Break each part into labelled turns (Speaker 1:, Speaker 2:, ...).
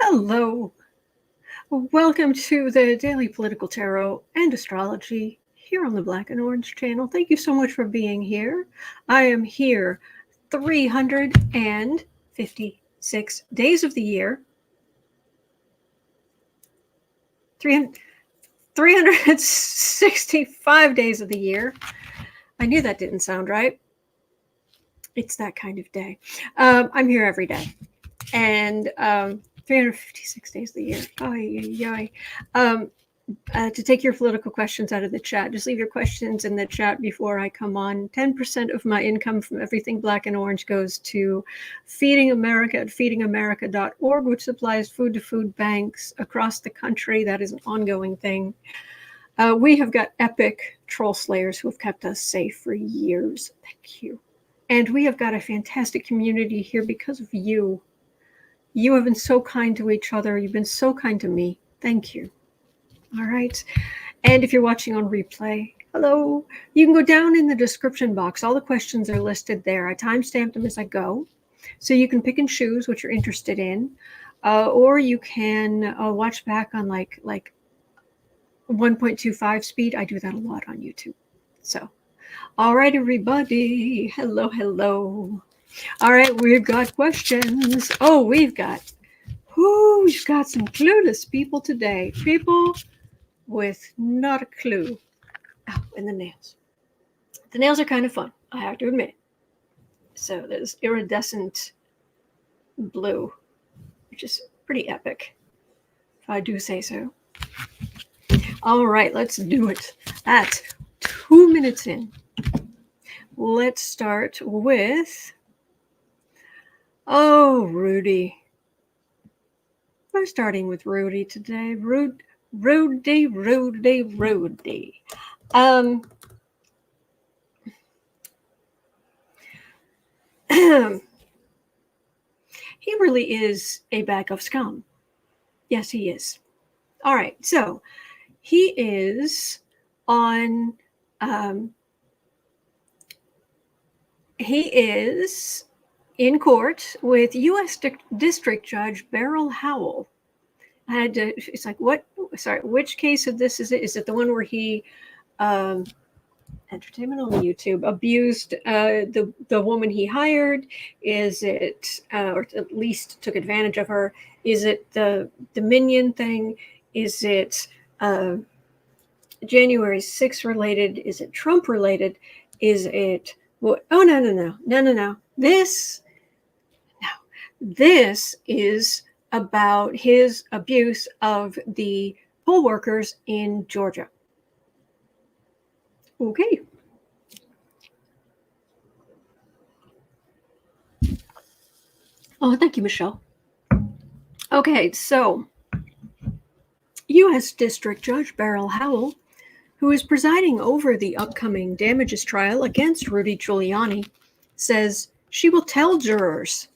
Speaker 1: Hello. Welcome to the Daily Political Tarot and Astrology here on the Black and Orange channel. Thank you so much for being here. I am here 356 days of the year. 365 days of the year. I knew that didn't sound right. It's that kind of day. I'm here every day. And 356 days of the year. To take your political questions out of the chat, just leave your questions in the chat before I come on. 10% of my income from everything Black and Orange goes to Feeding America at feedingamerica.org, which supplies food to food banks across the country. That is an ongoing thing. We have got epic troll slayers who have kept us safe for years. Thank you. And we have got a fantastic community here because of you. You have been so kind to each other. You've been so kind to me. Thank you. All right. And if you're watching on replay, hello. You can go down in the description box. All the questions are listed there. I timestamped them as I go. So you can pick and choose what you're interested in. Or you can watch back on like 1.25 speed. I do that a lot on YouTube. So, all right, everybody. Hello, hello. All right, we've got questions. Oh, we've got some clueless people today. People with not a clue. Oh, and the nails. The nails are kind of fun, I have to admit. So there's iridescent blue, which is pretty epic, if I do say so. All right, let's do it. At 2 minutes in, let's start with... Oh, Rudy. We're starting with Rudy today. Rudy. He really is a bag of scum. Yes, he is. All right, so he is on... he is... in court with U.S. District Judge Beryl Howell. I had to, it's like, what, sorry, which case of this is it? Is it the one where he, entertainment on YouTube, abused the woman he hired? Is it, or at least took advantage of her? Is it the Dominion thing? Is it January 6th related? Is it Trump related? Is it, what? Oh, no. This is about his abuse of the poll workers in Georgia. Okay. Oh, thank you, Michelle. Okay, so U.S. District Judge Beryl Howell, who is presiding over the upcoming damages trial against Rudy Giuliani, says she will tell jurors.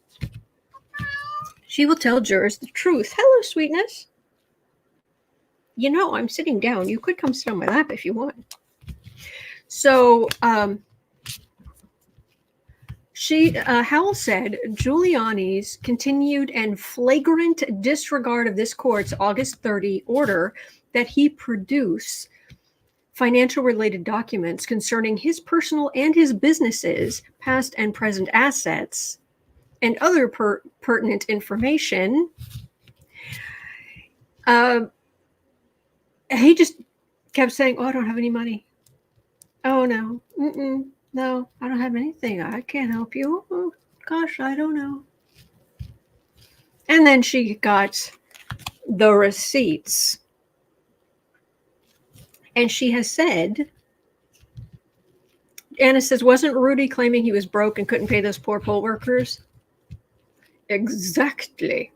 Speaker 1: She will tell jurors the truth. Hello, sweetness. You know, I'm sitting down. You could come sit on my lap if you want. So, Howell said Giuliani's continued and flagrant disregard of this court's August 30 order that he produce financial related documents concerning his personal and his businesses, past and present assets, and other pertinent information. He just kept saying, oh, I don't have any money. Oh, no. No, I don't have anything. I can't help you. Oh, gosh, I don't know. And then she got the receipts. And she has said, Anna says, wasn't Rudy claiming he was broke and couldn't pay those poor poll workers? Exactly.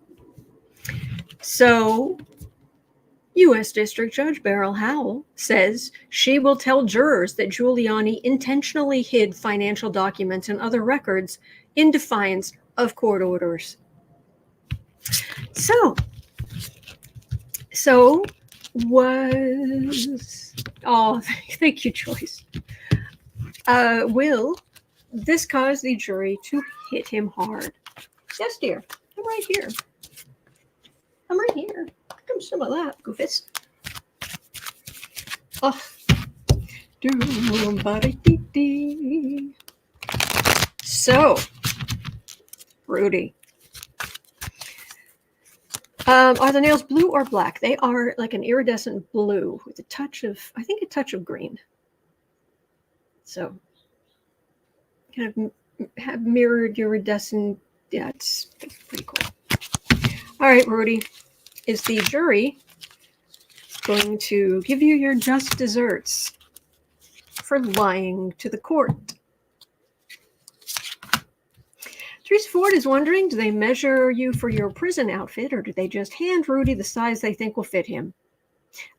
Speaker 1: So, U.S. District Judge Beryl Howell says she will tell jurors that Giuliani intentionally hid financial documents and other records in defiance of court orders. So was... Oh, thank you, Joyce. Will this cause the jury to hit him hard? Yes, dear. I'm right here. I'm right here. Come some of that, Goofus. Oh. So, Rudy. Are the nails blue or black? They are like an iridescent blue with a touch of, I think, a touch of green. So, kind of have mirrored iridescent. Yeah, it's pretty cool. All right, Rudy. Is the jury going to give you your just desserts for lying to the court? Teresa Ford is wondering, do they measure you for your prison outfit, or do they just hand Rudy the size they think will fit him?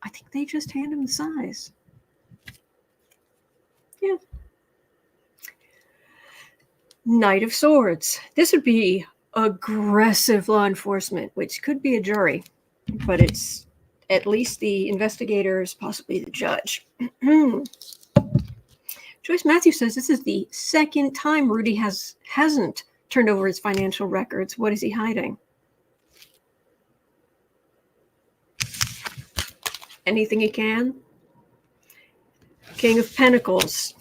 Speaker 1: I think they just hand him the size. Yeah. Knight of Swords. This would be aggressive law enforcement, which could be a jury, but it's at least the investigators, possibly the judge. Joyce Matthews says this is the second time Rudy hasn't turned over his financial records. What is he hiding? Anything he can? King of Pentacles.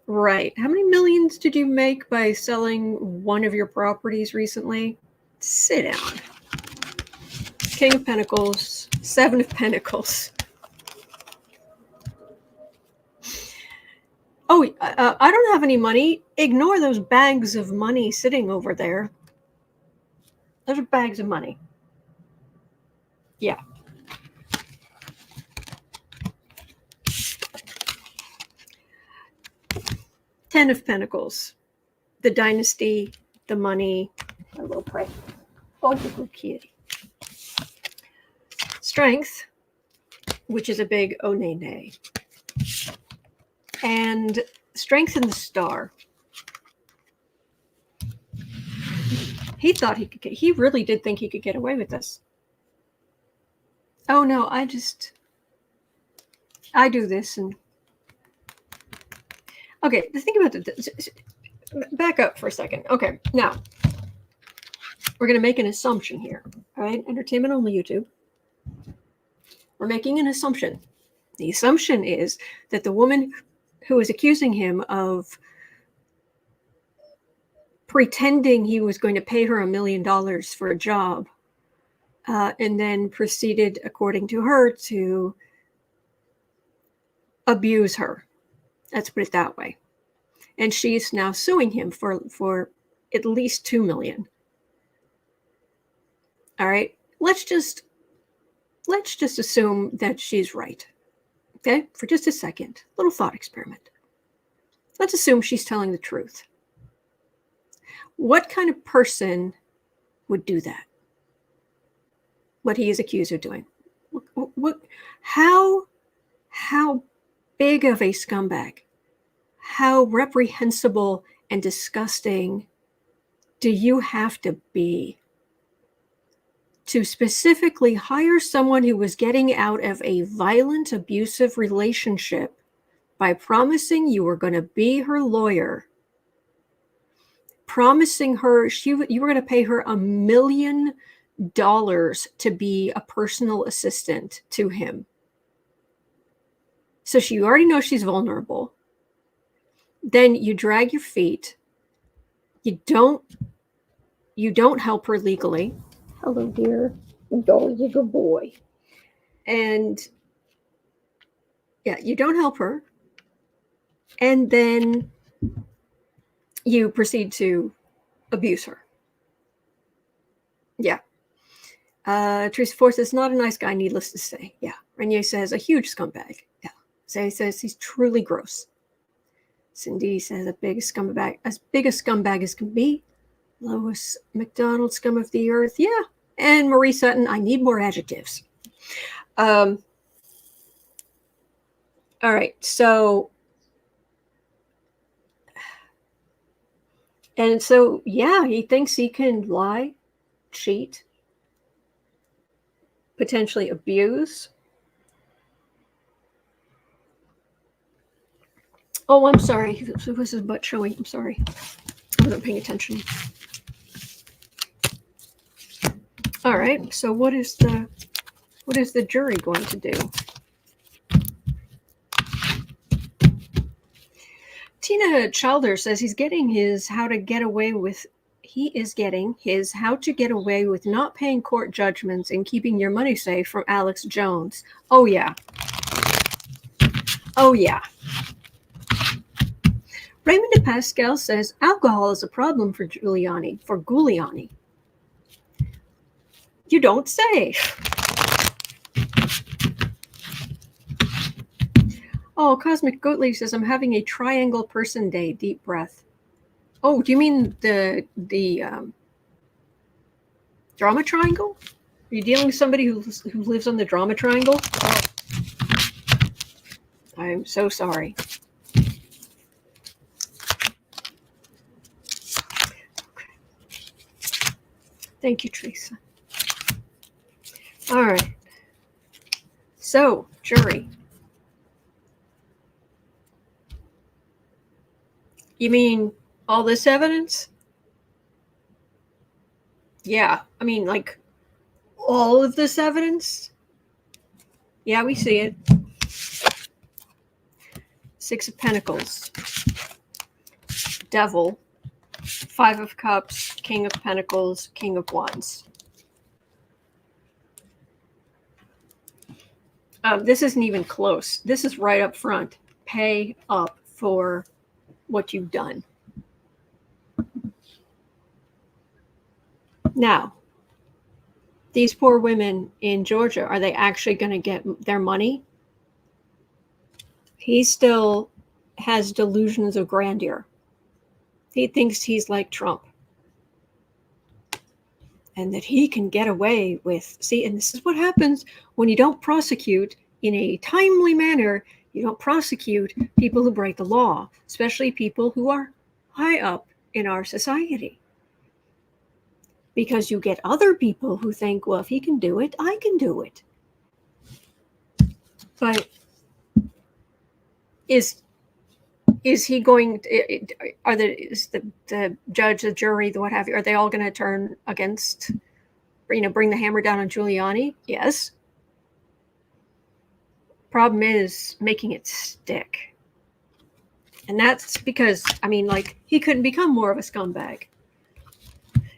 Speaker 1: Right. How many millions did you make by selling one of your properties recently? Sit down. King of Pentacles. Seven of Pentacles. Oh, I don't have any money. Ignore those bags of money sitting over there. Those are bags of money. Yeah. Ten of Pentacles. The dynasty, the money. I will pray. Oh, you good kitty. Strength, which is a big oh nay nay. And strength in the star. He thought he really did think he could get away with this. Oh no, I do this and okay, think about this. Back up for a second. Okay, now we're going to make an assumption here. All right, entertainment only YouTube. We're making an assumption. The assumption is that the woman who was accusing him of pretending he was going to pay her $1 million for a job, and then proceeded, according to her, to abuse her. Let's put it that way. And she's now suing him for at least $2 million. All right. Let's just assume that she's right. Okay, for just a second, little thought experiment. Let's assume she's telling the truth. What kind of person would do that? What he is accused of doing? How big of a scumbag? How reprehensible and disgusting do you have to be to specifically hire someone who was getting out of a violent, abusive relationship by promising you were going to be her lawyer, promising her you were going to pay her $1 million to be a personal assistant to him? So you already know she's vulnerable. Then you drag your feet. You don't help her legally. Hello, dear. Oh, you're a good boy. And yeah, you don't help her. And then you proceed to abuse her. Yeah. Teresa Ford says, not a nice guy, needless to say. Yeah. Renier says, a huge scumbag. Yeah. Say says he's truly gross. Cindy says, a big scumbag, as big a scumbag as can be. Lois McDonald, scum of the earth. Yeah. And Marie Sutton, I need more adjectives. All right. So, yeah, he thinks he can lie, cheat, potentially abuse. Oh, I'm sorry. This is butt showing. I'm sorry. I wasn't paying attention. All right. So what is the jury going to do? Tina Childer says he is getting his how to get away with not paying court judgments and keeping your money safe from Alex Jones. Oh yeah. Oh yeah. Raymond de Pascal says alcohol is a problem for Giuliani. You don't say. Oh, Cosmic Goatleaf says, I'm having a triangle person day. Deep breath. Oh, do you mean the drama triangle? Are you dealing with somebody who lives on the drama triangle? I'm so sorry. Okay. Thank you, Teresa. All right. So, jury. You mean all this evidence? Yeah, I mean, like, all of this evidence? Yeah, we see it. Six of Pentacles. Devil. Five of Cups. King of Pentacles. King of Wands. This isn't even close. This is right up front. Pay up for what you've done. Now, these poor women in Georgia, are they actually going to get their money? He still has delusions of grandeur. He thinks he's like Trump. And that he can get away with, see, and this is what happens when you don't prosecute in a timely manner. You don't prosecute people who break the law, especially people who are high up in our society. Because you get other people who think, well, if he can do it, I can do it. But is he going is the judge, the jury, the what have you, are they all going to turn against, bring the hammer down on Giuliani? Yes. Problem is making it stick. And that's because, he couldn't become more of a scumbag.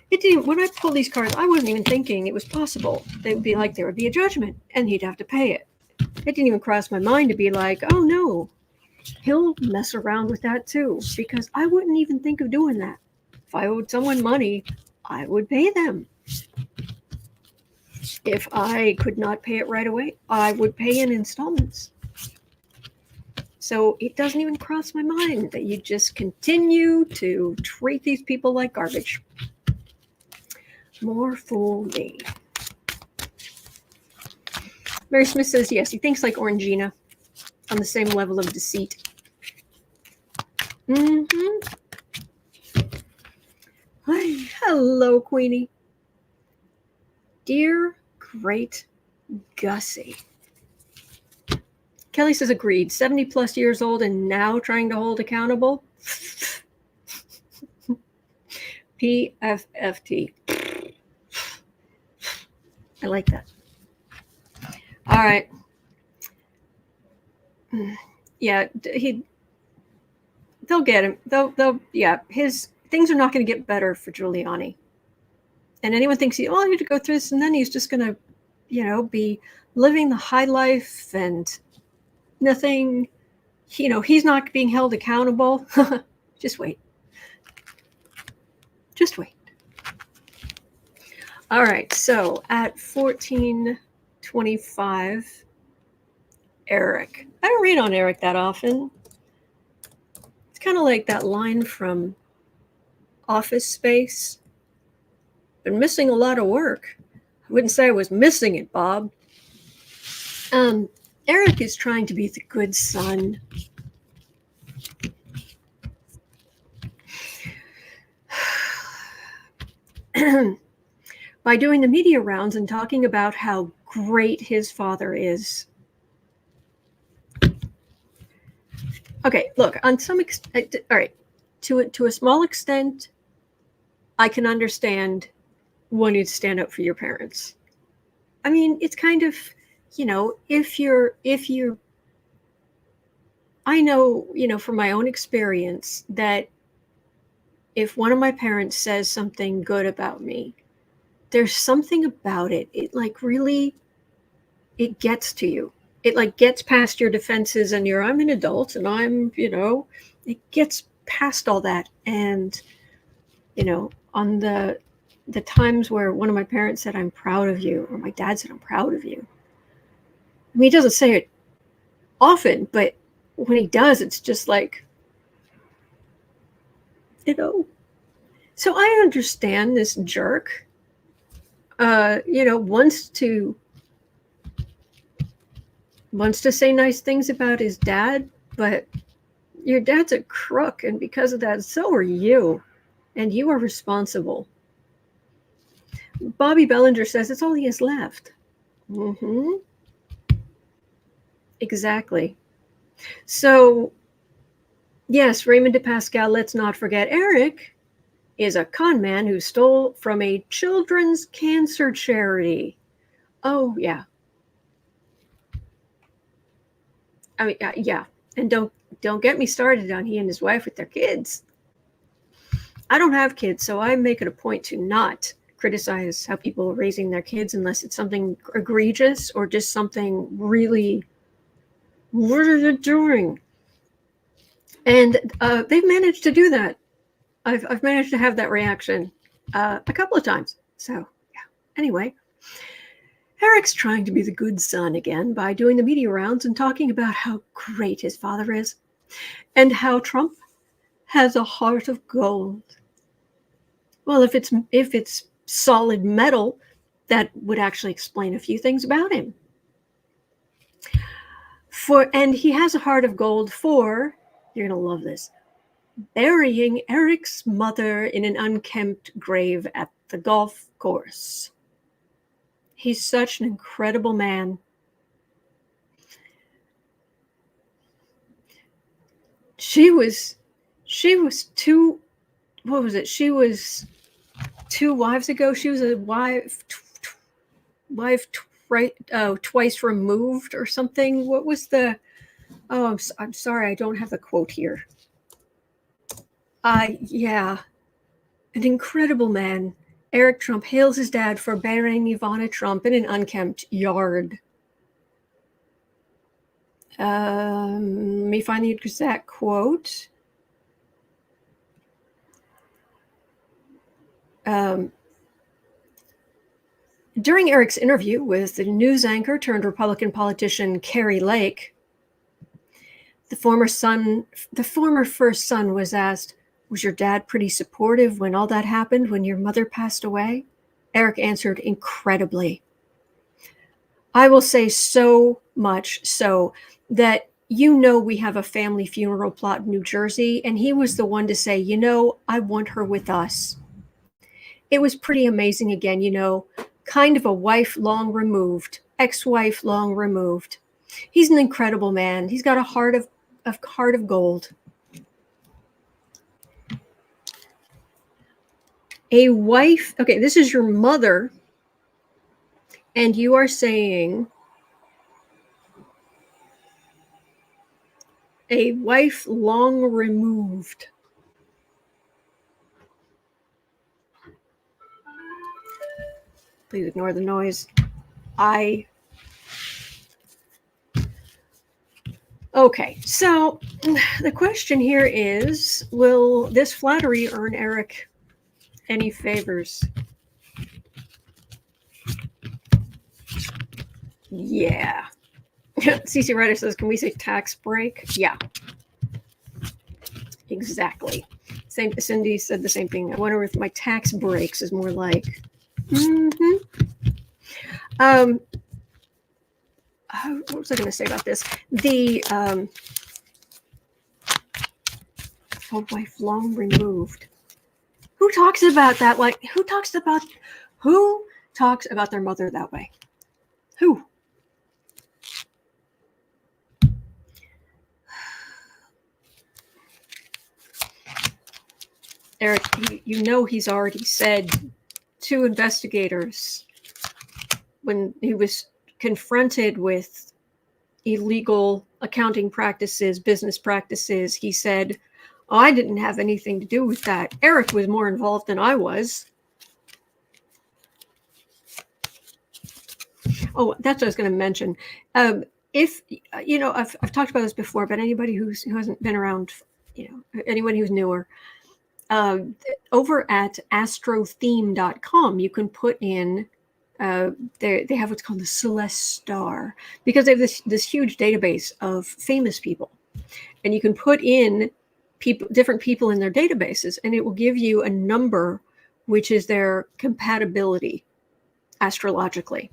Speaker 1: It didn't. When I pulled these cards, I wasn't even thinking it was possible. They would be like, there would be a judgment and he'd have to pay it. It didn't even cross my mind to be like, oh no, he'll mess around with that too, because I wouldn't even think of doing that. If I owed someone money, I would pay them. If I could not pay it right away, I would pay in installments. So it doesn't even cross my mind that you just continue to treat these people like garbage. More fool me. Mary Smith says, yes, he thinks like Orangina, on the same level of deceit. Hi, hello, Queenie. Dear great Gussie. Kelly says, agreed. 70 plus years old and now trying to hold accountable. PFFT. I like that. All right. Yeah, they'll get him. His things are not going to get better for Giuliani. And anyone thinks he need to go through this and then he's just going to, be living the high life and nothing, he's not being held accountable. Just wait. Just wait. All right, so at 1425, Eric. I don't read on Eric that often. It's kind of like that line from Office Space. Been missing a lot of work. I wouldn't say I was missing it, Bob. Eric is trying to be the good son. By doing the media rounds and talking about how great his father is. Okay, look, on some extent, all right, to a small extent, I can understand wanting to stand up for your parents. I mean, it's kind of, if you're, I know, from my own experience that if one of my parents says something good about me, there's something about it. It like really, it gets to you. It like gets past your defenses and I'm an adult and I'm, it gets past all that. And, on the times where one of my parents said, I'm proud of you, or my dad said, I'm proud of you. I mean, he doesn't say it often, but when he does, it's just like, So I understand this jerk, wants to say nice things about his dad, but your dad's a crook, and because of that, so are you, and you are responsible. Bobby Bellinger says it's all he has left. Mm-hmm. Exactly. So, yes, Raymond de Pascal, let's not forget, Eric is a con man who stole from a children's cancer charity. Oh, yeah. I mean, yeah. And don't get me started on he and his wife with their kids. I don't have kids, so I make it a point to not criticize how people are raising their kids unless it's something egregious or just something really, what are they doing? And they've managed to do that. I've managed to have that reaction a couple of times. So, yeah. Anyway, Eric's trying to be the good son again by doing the media rounds and talking about how great his father is and how Trump has a heart of gold. Well, if it's solid metal, that would actually explain a few things about him. And he has a heart of gold for, you're going to love this, burying Eric's mother in an unkempt grave at the golf course. He's such an incredible man. She was two, what was it? She was 2 wives ago. She was a wife twice removed or something. What was the, I'm sorry, I don't have the quote here. Yeah, an incredible man. Eric Trump hails his dad for burying Ivana Trump in an unkempt yard. Let me find the exact quote. During Eric's interview with the news anchor turned Republican politician Kari Lake, the former first son was asked, was your dad pretty supportive when all that happened, when your mother passed away? Eric answered, incredibly. I will say so much so that we have a family funeral plot in New Jersey, and he was the one to say, I want her with us. It was pretty amazing again, kind of a wife long removed, ex-wife long removed. He's an incredible man. He's got a heart of gold. A wife, okay, this is your mother, and you are saying a wife long removed. Please ignore the noise. Okay, so the question here is, will this flattery earn Eric any favors? Yeah. CC Ryder says, can we say tax break? Yeah. Exactly. Cindy said the same thing. I wonder if my tax breaks is more like. Mm-hmm. What was I going to say about this? The wife long removed. Who talks about that? Like, who talks about their mother that way? Who? Eric, he's already said to investigators when he was confronted with illegal accounting practices, business practices, he said, oh, I didn't have anything to do with that. Eric was more involved than I was. Oh, that's what I was going to mention. If, you know, I've talked about this before, but anybody who hasn't been around, you know, anyone who's newer, over at astrotheme.com, you can put in, they have what's called the Celeste Star, because they have this huge database of famous people. And you can put in different people in their databases, and it will give you a number, which is their compatibility astrologically.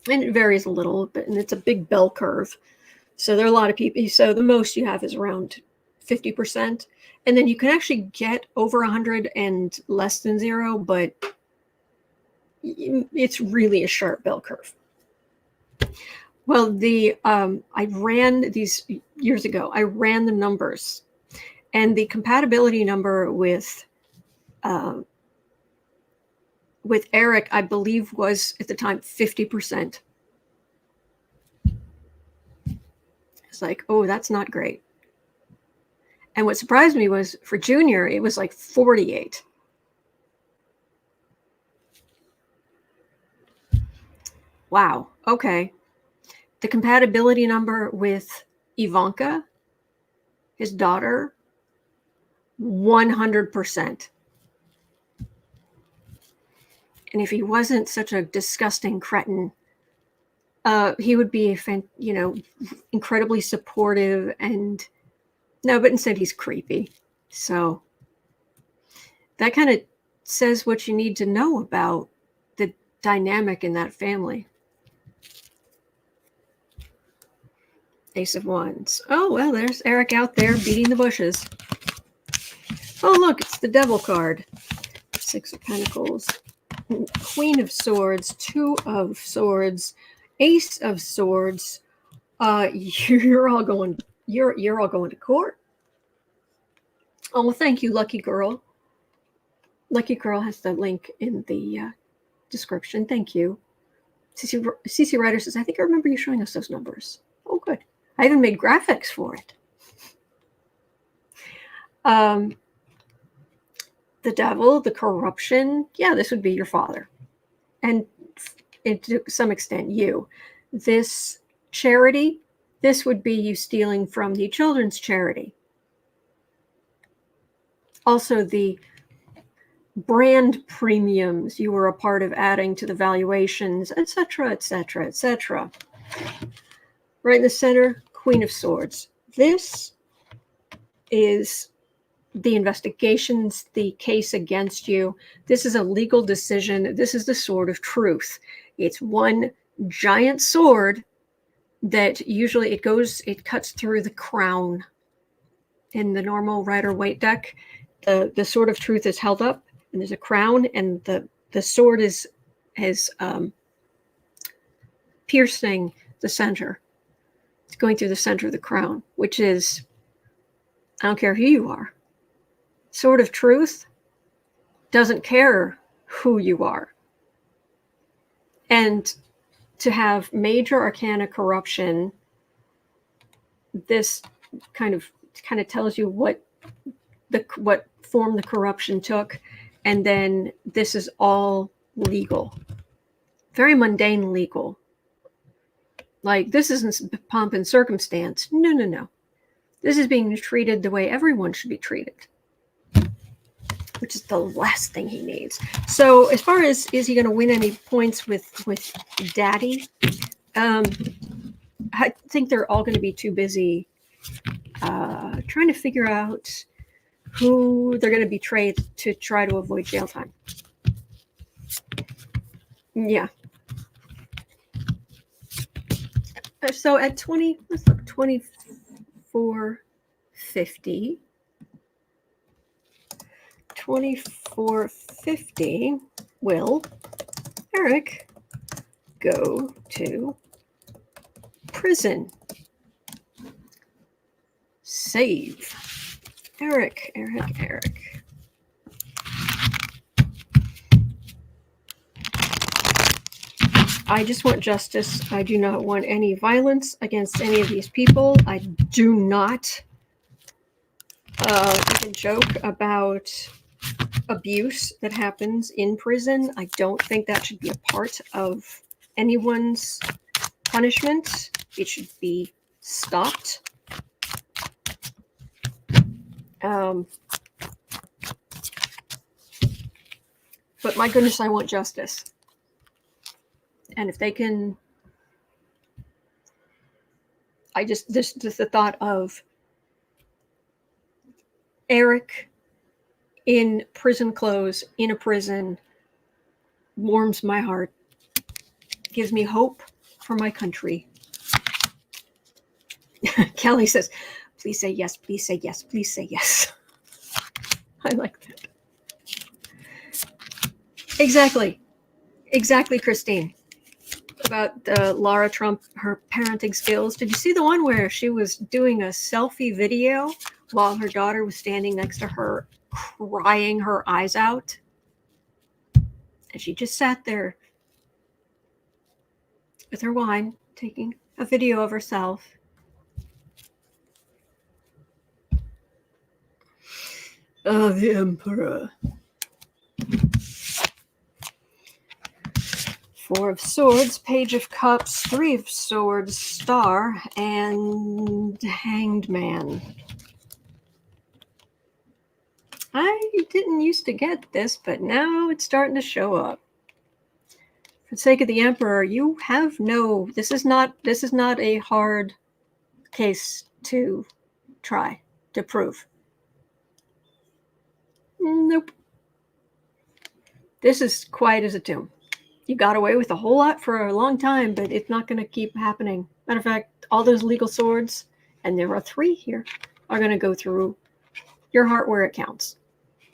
Speaker 1: And it varies a little bit, and it's a big bell curve. So there are a lot of people. So the most you have is around 50%. And then you can actually get over 100 and less than 0, but it's really a sharp bell curve. Well, I ran these years ago. I ran the numbers, and the compatibility number with Eric, I believe, was at the time 50%. It's like, oh, that's not great. And what surprised me was for Junior, it was like 48. Wow. Okay. The compatibility number with Ivanka, his daughter, 100%. And if he wasn't such a disgusting cretin, he would be, you know, incredibly supportive. And no, but instead he's creepy. So that kind of says what you need to know about the dynamic in that family. Ace of Wands. Oh, well, there's Eric out there beating the bushes. Oh, look, it's the Devil card. Six of Pentacles. Queen of Swords. Two of Swords. Ace of Swords. You're all going to court. Oh, well, thank you, Lucky Girl. Lucky Girl has the link in the description. Thank you. CC Ryder says, I think I remember you showing us those numbers. Oh, good. I even made graphics for it. The Devil, the corruption. Yeah, this would be your father. And to some extent, you. This charity, this would be you stealing from the children's charity. Also, the brand premiums you were a part of adding to the valuations, etc., etc., etc. Right in the center, Queen of Swords. This is the investigations, the case against you. This is a legal decision. This is the sword of truth. It's one giant sword that usually it cuts through the crown. In the normal Rider-Waite deck, the sword of truth is held up, and there's a crown, and the sword is piercing the center. It's going through the center of the crown, which is, I don't care who you are. Sword of truth doesn't care who you are. And to have major arcana corruption, this kind of tells you what form the corruption took, and then this is all legal, very mundane legal. Like, this isn't pomp and circumstance. No. This is being treated the way everyone should be treated, which is the last thing he needs. So as far as, is he going to win any points with Daddy? I think they're all going to be too busy trying to figure out who they're going to betray to try to avoid jail time. Yeah. So at 2450, 2450, will Eric go to prison? Save. Eric. I just want justice. I do not want any violence against any of these people. I do not make a joke about abuse that happens in prison. I don't think that should be a part of anyone's punishment. It should be stopped. But my goodness, I want justice. And if they can, just the thought of Eric in prison clothes, in a prison, warms my heart, gives me hope for my country. Kelly says, please say yes, please say yes, please say yes. I like that. Exactly, Christine. About Lara Trump, her parenting skills. Did you see the one where she was doing a selfie video while her daughter was standing next to her, crying her eyes out? And she just sat there with her wine, taking a video of herself. Oh, the Emperor. Four of Swords, Page of Cups, Three of Swords, Star, and Hanged Man. I didn't used to get this, but now it's starting to show up. For the sake of the Emperor, you have no. This is not a hard case to try to prove. Nope. This is quiet as a tomb. You got away with a whole lot for a long time, but it's not going to keep happening. Matter of fact, all those legal swords, and there are 3 here, are going to go through your heart where it counts,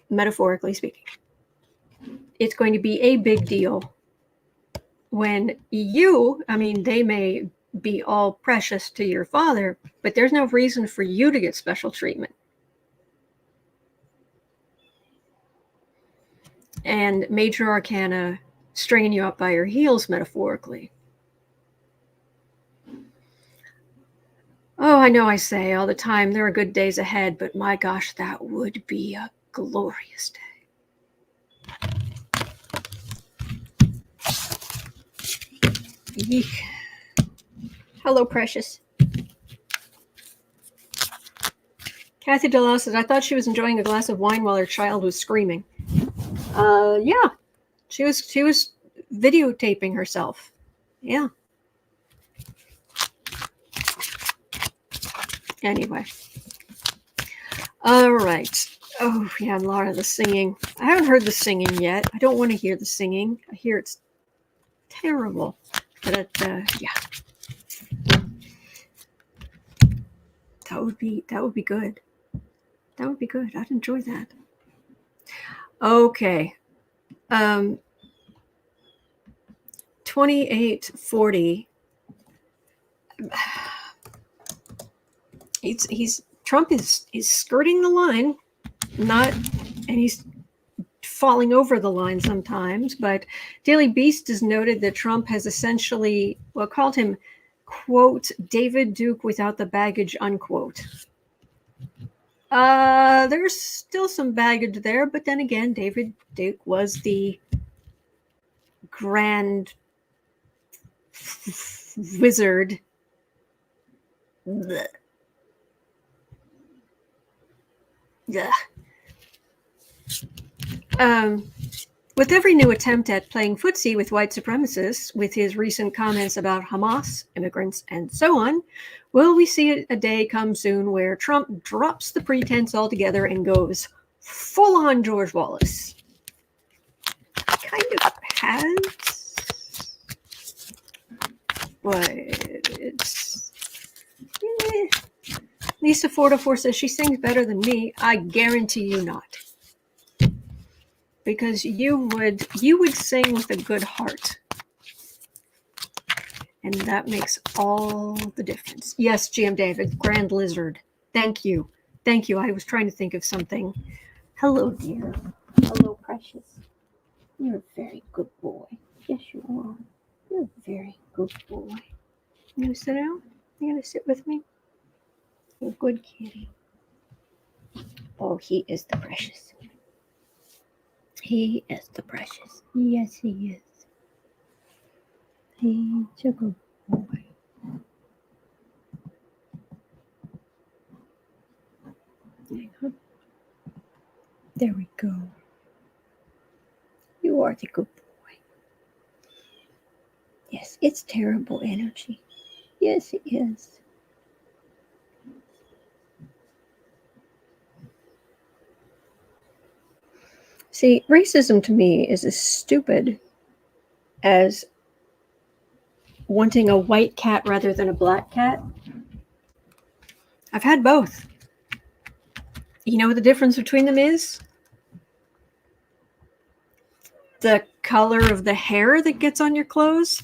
Speaker 1: metaphorically speaking. It's going to be a big deal when they may be all precious to your father, but there's no reason for you to get special treatment. And major arcana stringing you up by your heels, metaphorically. Oh, I know I say all the time there are good days ahead, but my gosh, that would be a glorious day. Yeek. Hello, precious. Kathy DeLaw says, I thought she was enjoying a glass of wine while her child was screaming. Yeah. She was videotaping herself. Yeah. Anyway. All right. Oh, yeah, Laura, the singing. I haven't heard the singing yet. I don't want to hear the singing. I hear it's terrible. But, yeah. That would be good. That would be good. I'd enjoy that. Okay. 2840. Trump is skirting the line, and he's falling over the line sometimes, but Daily Beast has noted that Trump has essentially, called him, quote, David Duke without the baggage, unquote. There's still some baggage there, but then again, David Duke was the grand wizard. Blech. Yeah. With every new attempt at playing footsie with white supremacists, with his recent comments about Hamas, immigrants, and so on, will we see a day come soon where Trump drops the pretense altogether and goes full on George Wallace? Kind of has, but it's... Lisa 404 says she sings better than me. I guarantee you not. Because you would sing with a good heart. And that makes all the difference. Yes, GM David, Grand Lizard. Thank you. Thank you. I was trying to think of something. Hello, dear. Hello, precious. You're a very good boy. Yes, you are. You're a very good boy. You gonna sit down? You gonna sit with me? You're a good kitty. Oh, he is the precious. He is the precious. Yes, he is. He's a good boy. Hang on. There we go. You are the good boy. Yes, it's terrible energy. Yes, it is. See, racism to me is as stupid as wanting a white cat rather than a black cat. I've had both. You know what the difference between them is? The color of the hair that gets on your clothes.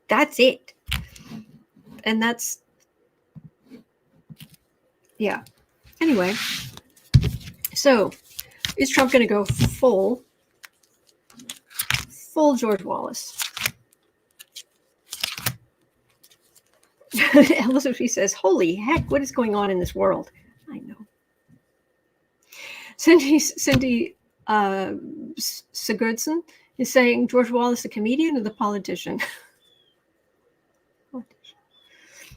Speaker 1: That's it. And that's, yeah. Anyway, so is Trump going to go full George Wallace? Elizabeth says, holy heck, what is going on in this world? I know. Cindy Sigurdsson is saying, George Wallace, the comedian or the politician?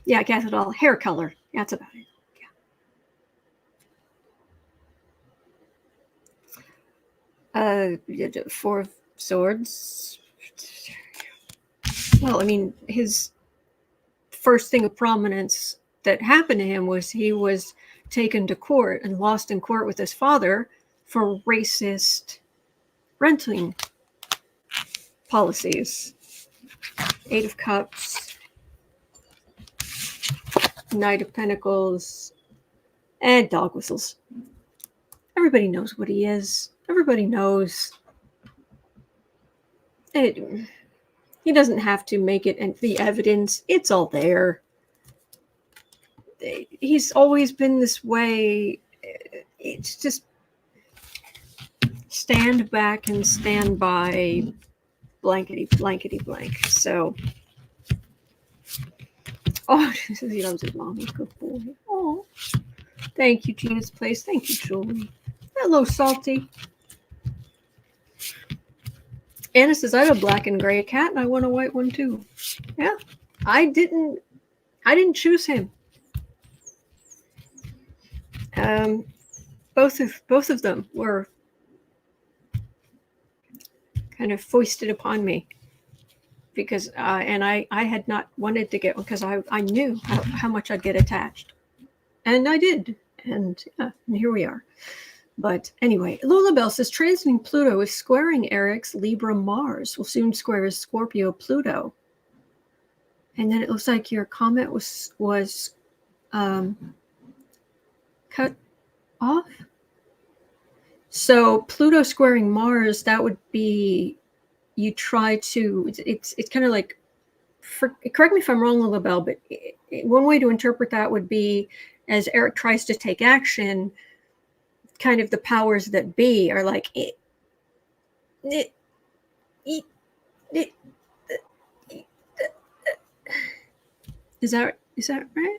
Speaker 1: Yeah, I guess it all. Hair color. That's about it. Yeah. 4 of Swords. Well, I mean, his first thing of prominence that happened to him was he was taken to court and lost in court with his father for racist renting policies. 8 of Cups, Knight of Pentacles, and dog whistles. Everybody knows what he is. Everybody knows. He doesn't have to make it, and the evidence, it's all there. He's always been this way. It's just stand back and stand by, blankety blank. So, oh, he loves his mom. He's a good boy. Oh, thank you, Gina's Place. Thank you, Julie. Hello, Salty. Anna says, I have a black and gray cat, and I want a white one too. Yeah, I didn't choose him. Both of them were kind of foisted upon me because, and I had not wanted to get one because I knew how much I'd get attached, and I did, and yeah, and here we are. But anyway, Lola Bell says, transiting Pluto is squaring Eric's Libra Mars. Will soon square his Scorpio Pluto. And then it looks like your comment was cut off. So Pluto squaring Mars, that would be, you try to, it's kind of like, correct me if I'm wrong, Lola Bell, but one way to interpret that would be as Eric tries to take action, kind of the powers that be are like, is that right?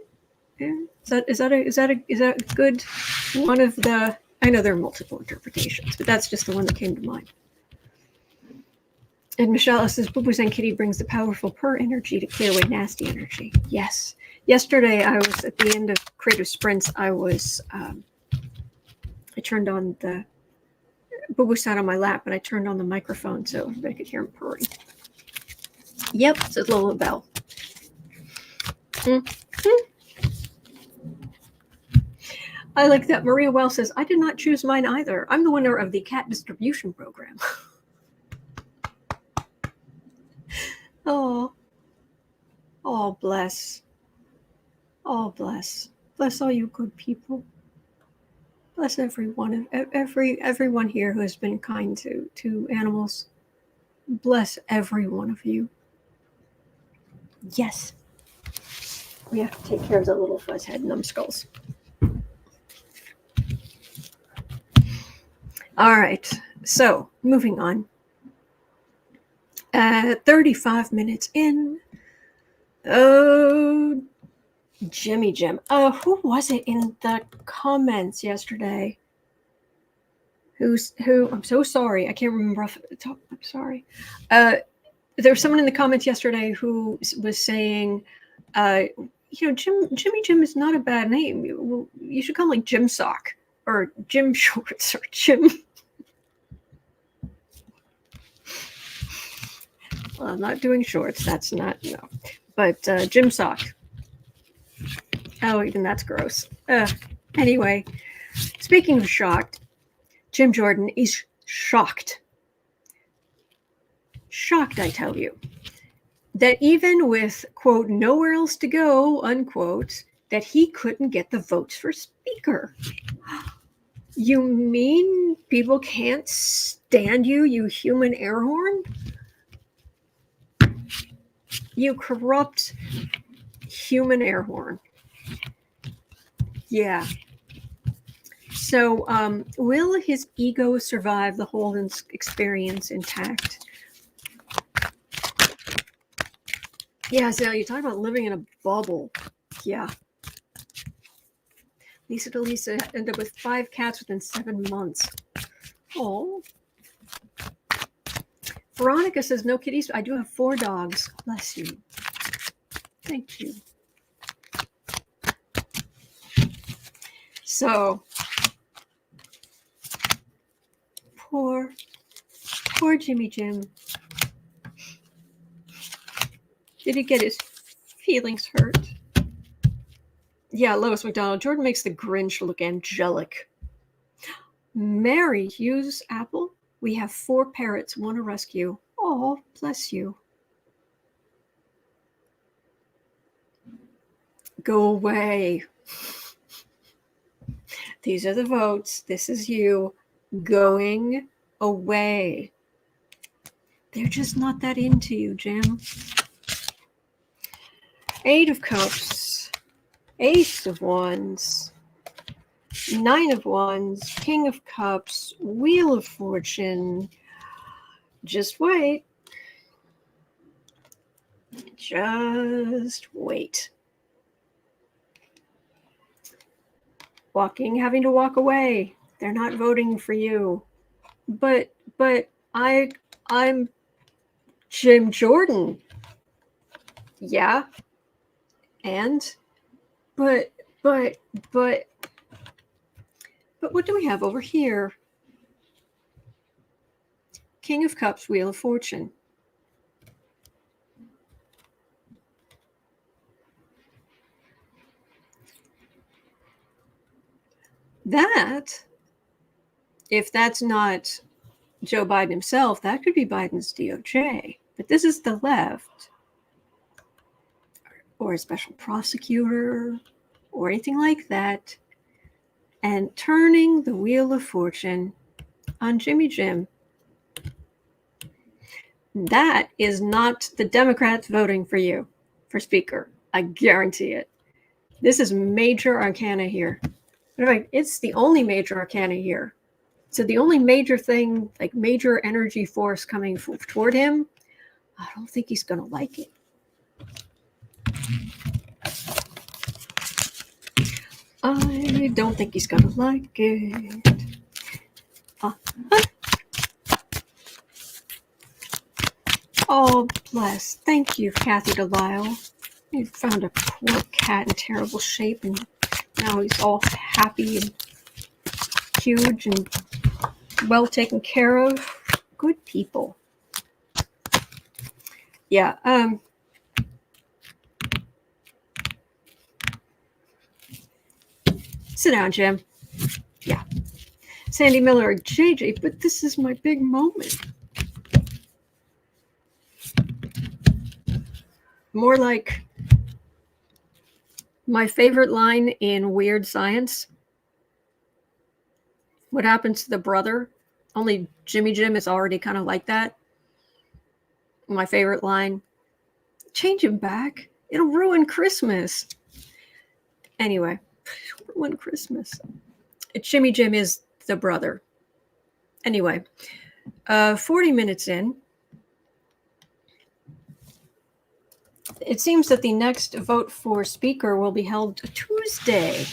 Speaker 1: Yeah. Is that a good one of the? I know there are multiple interpretations, but that's just the one that came to mind. And Michelle says, Boo Boo's and Kitty brings the powerful purr energy to clear away nasty energy. Yes. Yesterday, I was at the end of Creative Sprints. I turned on the Boo Boo sat on my lap, and I turned on the microphone so everybody could hear him purring. Yep, says Lola Bell. I like that. Maria Well says, I did not choose mine either. I'm the winner of the cat distribution program. Oh, bless. Oh, bless. Bless all you good people. Bless everyone here who has been kind to animals. Bless every one of you. Yes. We have to take care of the little fuzzhead numbskulls. All right. So, moving on. 35 minutes in. Oh, Jimmy Jim. Who was it in the comments yesterday? Who? I'm so sorry. I can't remember off the top. I'm sorry. There was someone in the comments yesterday who was saying, Jimmy Jim is not a bad name. You should call him like Jim Sock or Jim Shorts or Jim. Well, I'm not doing shorts. That's not, no. But Jim Sock. Oh, even that's gross. Anyway, speaking of shocked, Jim Jordan is shocked. Shocked, I tell you. That even with, quote, nowhere else to go, unquote, that he couldn't get the votes for speaker. You mean people can't stand you, you human air horn? You corrupt human air horn. Yeah. So will his ego survive the whole experience intact? Yeah, so you talk about living in a bubble. Yeah. Lisa DeLisa ended up with 5 cats within 7 months. Oh. Veronica says, no kitties. I do have 4 dogs. Bless you. Thank you. So, poor Jimmy Jim. Did he get his feelings hurt? Yeah, Lois McDonald. Jordan makes the Grinch look angelic. Mary Hughes Apple. We have 4 parrots, 1 a rescue. Oh, bless you. Go away. These are the votes. This is you going away. They're just not that into you, Jim. 8 of Cups. Ace of Wands. 9 of Wands. King of Cups. Wheel of Fortune. Just wait. Just wait. Having to walk away. They're not voting for you. But I'm Jim Jordan. Yeah. And but what do we have over here? King of Cups, Wheel of Fortune. That, if that's not Joe Biden himself, that could be Biden's DOJ. But this is the left, or a special prosecutor, or anything like that. And turning the Wheel of Fortune on Jimmy Jim. That is not the Democrats voting for you for speaker. I guarantee it. This is major arcana here. In fact, it's the only major arcana here. So the only major thing, like major energy force coming toward him, I don't think he's going to like it. I don't think he's going to like it. Oh, bless. Thank you, Kathy Delisle. You found a poor cat in terrible shape, and now he's all happy and huge and well taken care of. Good people. Yeah. Sit down, Jim. Yeah. Sandy Miller, JJ, but this is my big moment. More like my favorite line in Weird Science. What happens to the brother? Only Jimmy Jim is already kind of like that. My favorite line. Change him back. It'll ruin Christmas. Anyway, ruin Christmas. Jimmy Jim is the brother. Anyway, 40 minutes in. It seems that the next vote for speaker will be held Tuesday.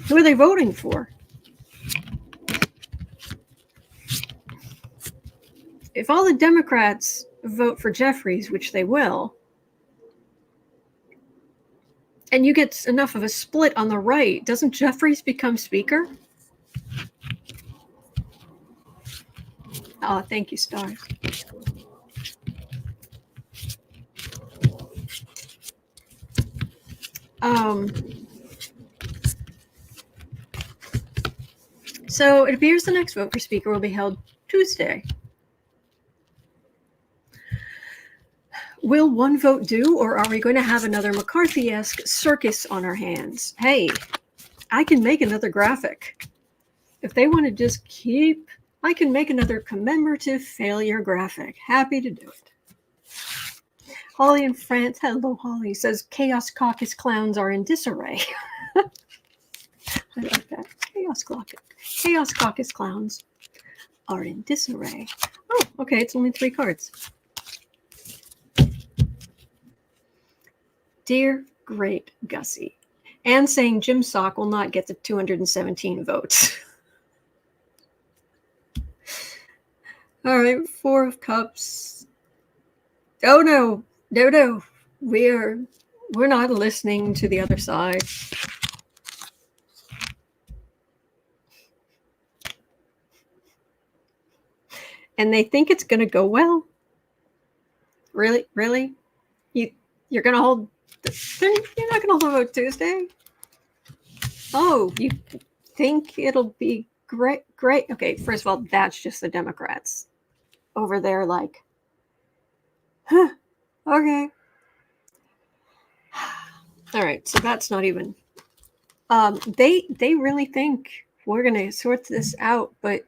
Speaker 1: Who are they voting for? If all the Democrats vote for Jeffries, which they will, and you get enough of a split on the right, doesn't Jeffries become speaker? Oh, thank you, stars. So it appears the next vote for speaker will be held Tuesday. Will one vote do, or are we going to have another McCarthy-esque circus on our hands? Hey, I can make another graphic. If they want to just keep, I can make another commemorative failure graphic. Happy to do it. Holly in France, hello Holly, says Chaos Caucus clowns are in disarray. I like that. Chaos Caucus clowns are in disarray. Oh, okay, it's only 3 cards. Dear great Gussie. And saying Jim Sock will not get the 217 votes. All right, 4 of Cups. Oh no. We're not listening to the other side. And they think it's going to go well. Really? You're going to hold? You're not going to hold a vote Tuesday? Oh, you think it'll be great? Okay, first of all, that's just the Democrats over there. Like, huh? Okay. All right, so that's not even. They really think we're going to sort this out, but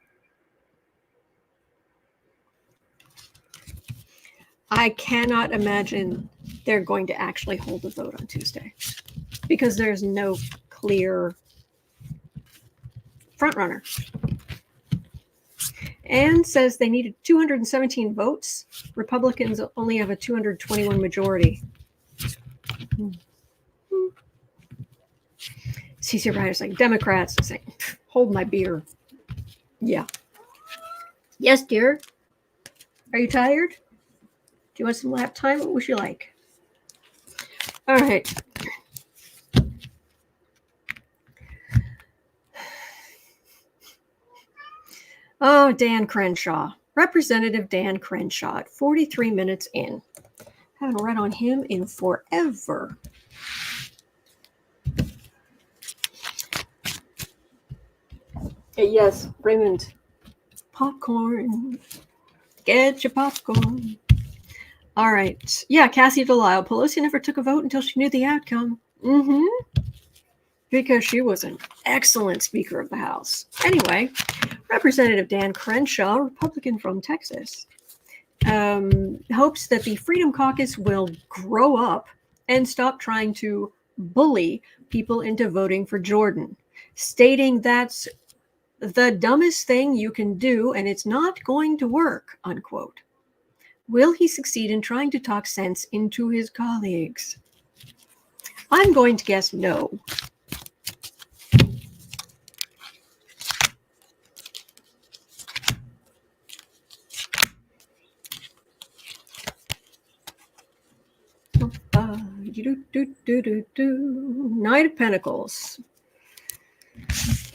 Speaker 1: I cannot imagine they're going to actually hold a vote on Tuesday because there's no clear front runner. And says they needed 217 votes. Republicans only have a 221 majority. CC Ryder's like, Democrats are saying, hold my beer. Yeah. Yes, dear. Are you tired? Do you want some lap time? What would you like? All right. Oh, Dan Crenshaw. Representative Dan Crenshaw at 43 minutes in. Haven't read on him in forever. Yes, Raymond. Popcorn. Get your popcorn. All right. Yeah, Cassie Delisle. Pelosi never took a vote until she knew the outcome. Because she was an excellent Speaker of the House. Anyway, Representative Dan Crenshaw, Republican from Texas, hopes that the Freedom Caucus will grow up and stop trying to bully people into voting for Jordan, stating that's the dumbest thing you can do and it's not going to work, unquote. Will he succeed in trying to talk sense into his colleagues? I'm going to guess no. Knight of Pentacles.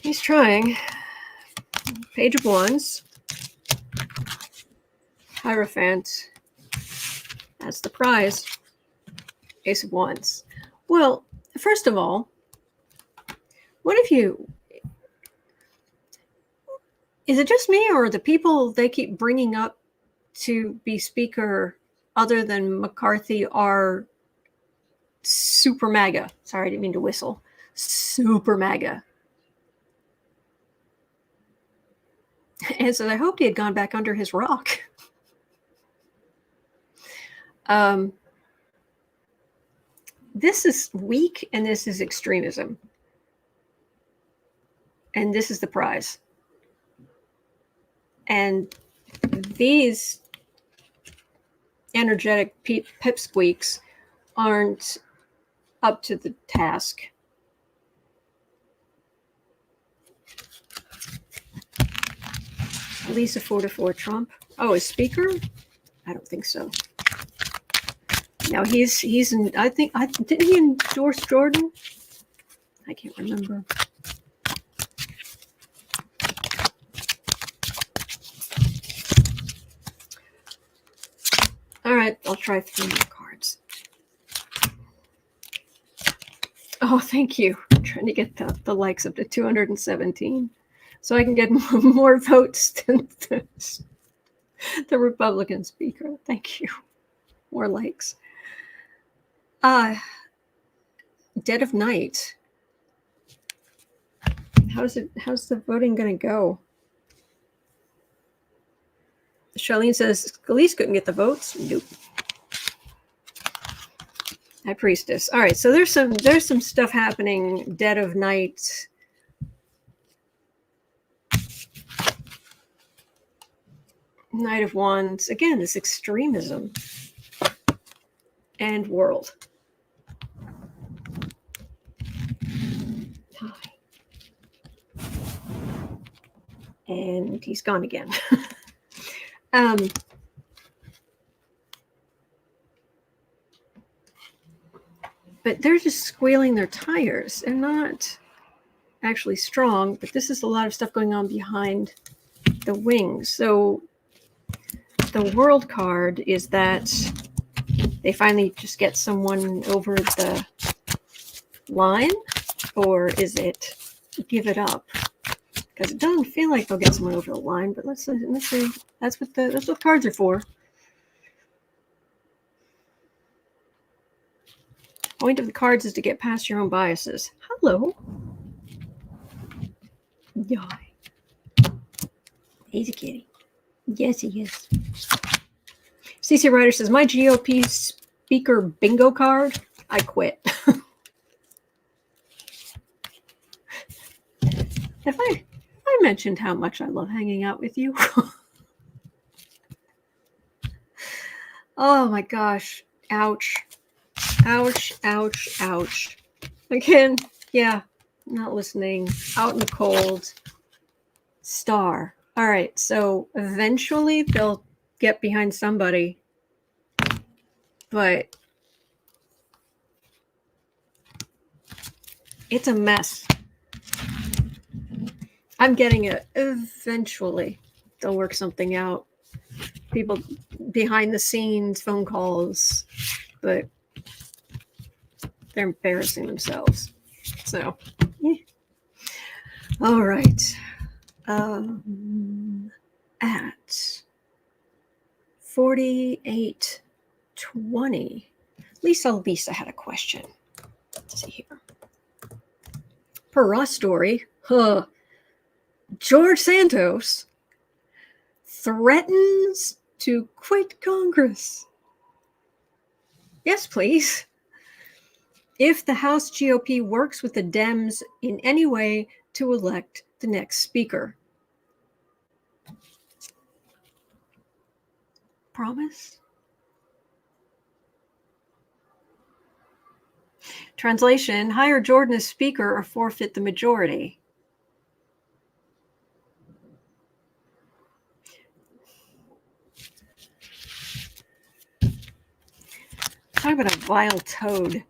Speaker 1: He's trying. Page of Wands. Hierophant. That's the prize. Ace of Wands. Well, first of all, what if you... Is it just me or the people they keep bringing up to be speaker other than McCarthy are super MAGA? Sorry, I didn't mean to whistle. Super MAGA. And so I hoped he had gone back under his rock. This is weak and this is extremism. And this is the prize. And these energetic pipsqueaks aren't up to the task. Lisa 4-4 Trump. Oh, is Speaker? I don't think so. No, he's in. I think didn't he endorse Jordan? I can't remember. All right, I'll try 3 more cards. Oh, thank you. I'm trying to get the likes up to 217, so I can get more votes than the Republican speaker. Thank you. More likes. Dead of night. How's the voting going to go? Charlene says Scalise couldn't get the votes. Nope. High Priestess. All right, so there's some stuff happening. Dead of night. Knight of Wands. Again, this extremism. And World. Hi. And he's gone again. But they're just squealing their tires. They're not actually strong, but this is a lot of stuff going on behind the wings. So the World card is that they finally just get someone over the line, or is it give it up? Because it doesn't feel like they'll get someone over the line, but let's see. That's what cards are for. Point of the cards is to get past your own biases. Hello. Yai. He's a kitty. Yes, he is. CC Ryder says, my GOP speaker bingo card, I quit. Have I mentioned how much I love hanging out with you? Oh my gosh. Ouch. Ouch, ouch, ouch. Again, yeah, not listening. Out in the cold. Star. All right, so eventually they'll get behind somebody. But it's a mess. I'm getting it. Eventually they'll work something out. People behind the scenes, phone calls, but they're embarrassing themselves. So, yeah. All right. At 48:20, Lisa had a question. Let's see here. Per RawStory, George Santos threatens to quit Congress. Yes, please. If the House GOP works with the Dems in any way to elect the next speaker. Promise? Translation, hire Jordan as speaker or forfeit the majority. Talk about a vile toad.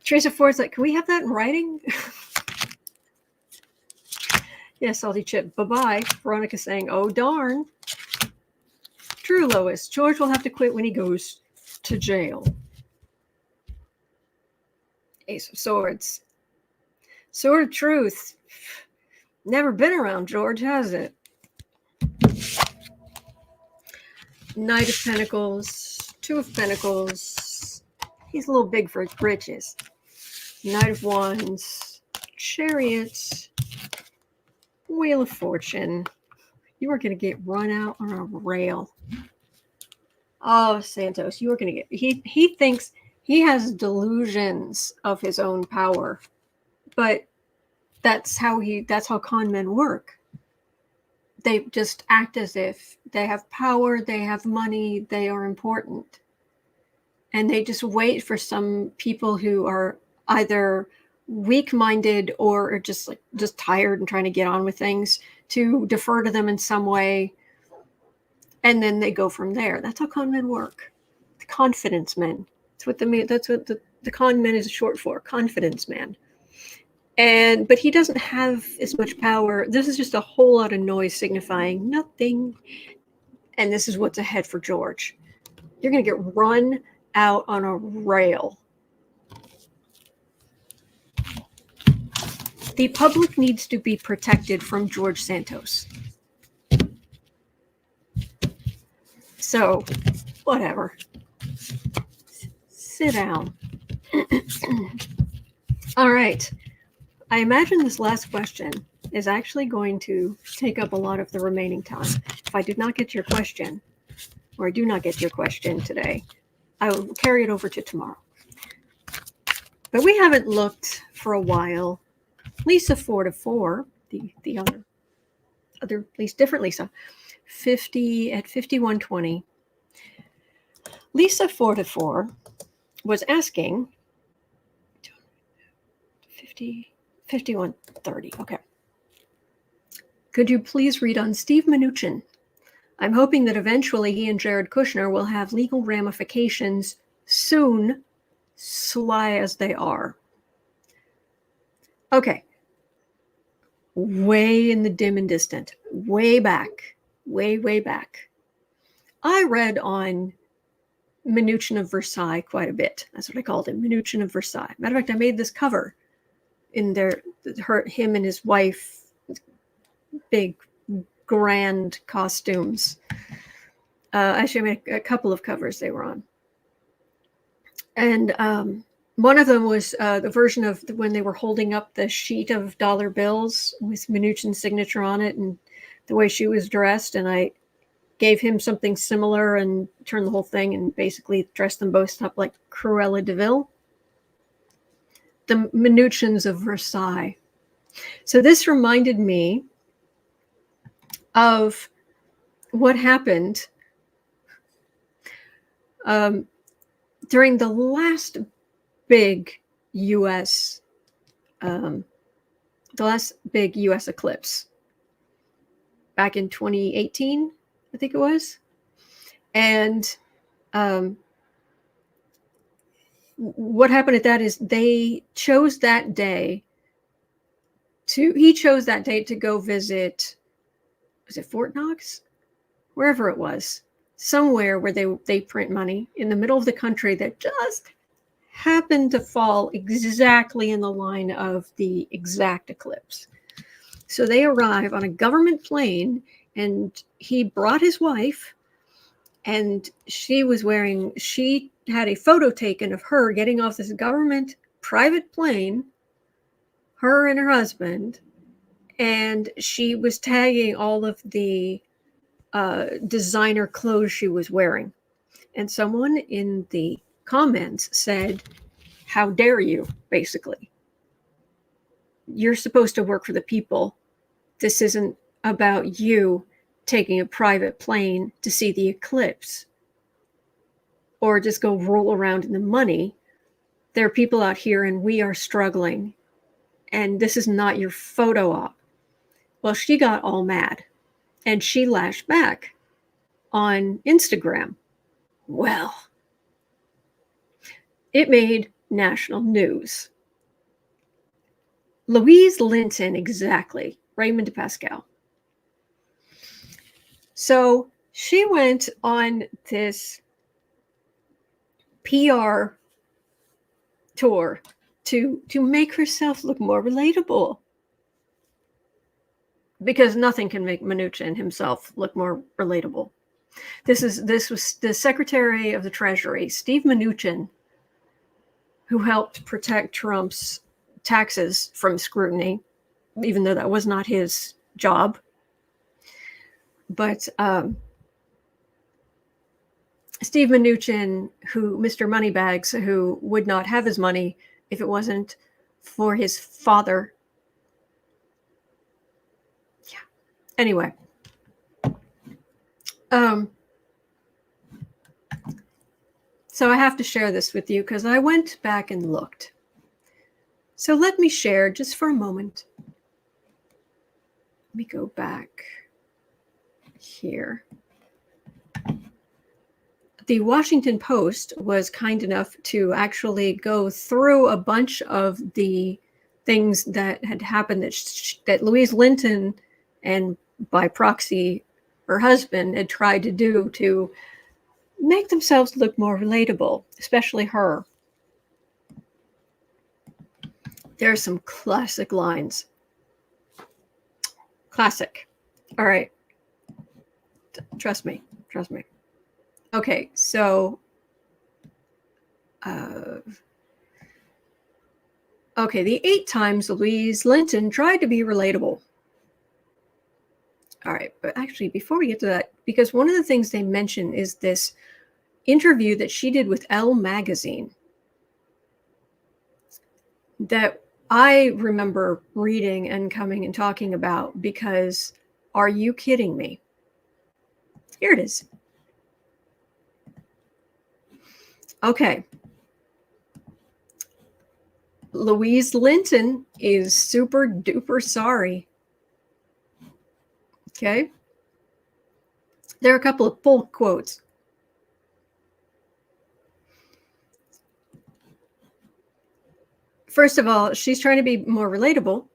Speaker 1: Teresa Ford's like, can we have that in writing? Yes, Salty Chip. Bye-bye. Veronica saying, oh, darn. True, Lois. George will have to quit when he goes to jail. Ace of Swords. Sword of Truth. Never been around George, has it? Knight of Pentacles. Two of Pentacles. He's a little big for his britches. Knight of Wands. Chariot. Wheel of Fortune. You are going to get run out on a rail. Oh, Santos, you are going to get... He thinks he has delusions of his own power. But that's how con men work. they just act as if they have power, they have money, they are important. And they just wait for some people who are either weak-minded or are just tired and trying to get on with things to defer to them in some way. And then they go from there. That's how con men work. The confidence men. That's what the con men is short for, confidence man. But he doesn't have as much power. This is just a whole lot of noise signifying nothing. And this is what's ahead for George. You're going to get run out on a rail. The public needs to be protected from George Santos. So, whatever. Sit down. All right. I imagine this last question is actually going to take up a lot of the remaining time. If I did not get your question, or I do not get your question today, I will carry it over to tomorrow. But we haven't looked for a while. Lisa 4-4, the other at least different Lisa, 50 at 5120. Lisa 4-4 was asking 5130. Okay. Could you please read on Steve Mnuchin? I'm hoping that eventually he and Jared Kushner will have legal ramifications soon, sly as they are. Okay. Way in the dim and distant, way back, way back. I read on Mnuchin of Versailles quite a bit. That's what I called him, Mnuchin of Versailles. Matter of fact, I made this cover in him and his wife, big, grand costumes. Actually, I made a couple of covers they were on. And one of them was the version of when they were holding up the sheet of dollar bills with Mnuchin's signature on it and the way she was dressed. And I gave him something similar and turned the whole thing and basically dressed them both up like Cruella de Vil. The Mnuchins of Versailles. So this reminded me of what happened during the last big U.S. eclipse back in 2018, I think it was. And what happened at that is he chose that day to go visit, was it Fort Knox? Wherever it was, somewhere where they print money in the middle of the country that just happened to fall exactly in the line of the exact eclipse. So they arrive on a government plane, and he brought his wife, and she had a photo taken of her getting off this government private plane, her and her husband, and she was tagging all of the designer clothes she was wearing. And someone in the comments said, "How dare you," basically. You're supposed to work for the people. This isn't about you taking a private plane to see the eclipse or just go roll around in the money. There are people out here and we are struggling, and this is not your photo op. Well, she got all mad and she lashed back on Instagram. Well, it made national news. Louise Linton, exactly. Raymond Pascal. So she went on this PR tour to make herself look more relatable, because nothing can make Mnuchin himself look more relatable. This was the Secretary of the Treasury, Steve Mnuchin, who helped protect Trump's taxes from scrutiny, even though that was not his job. But Steve Mnuchin, Mr. Moneybags, who would not have his money if it wasn't for his father. Yeah. Anyway, So I have to share this with you because I went back and looked. So let me share just for a moment. Let me go back here. The Washington Post was kind enough to actually go through a bunch of the things that had happened that Louise Linton and by proxy her husband had tried to do to make themselves look more relatable, especially her. There are some classic lines. Classic. All right. Trust me. Trust me. Okay, so okay, the 8 times Louise Linton tried to be relatable. All right, but actually, before we get to that, because one of the things they mention is this interview that she did with Elle magazine that I remember reading and coming and talking about because, are you kidding me? Here it is. Okay. Louise Linton is super duper sorry. Okay. There are a couple of pull quotes. First of all, she's trying to be more relatable.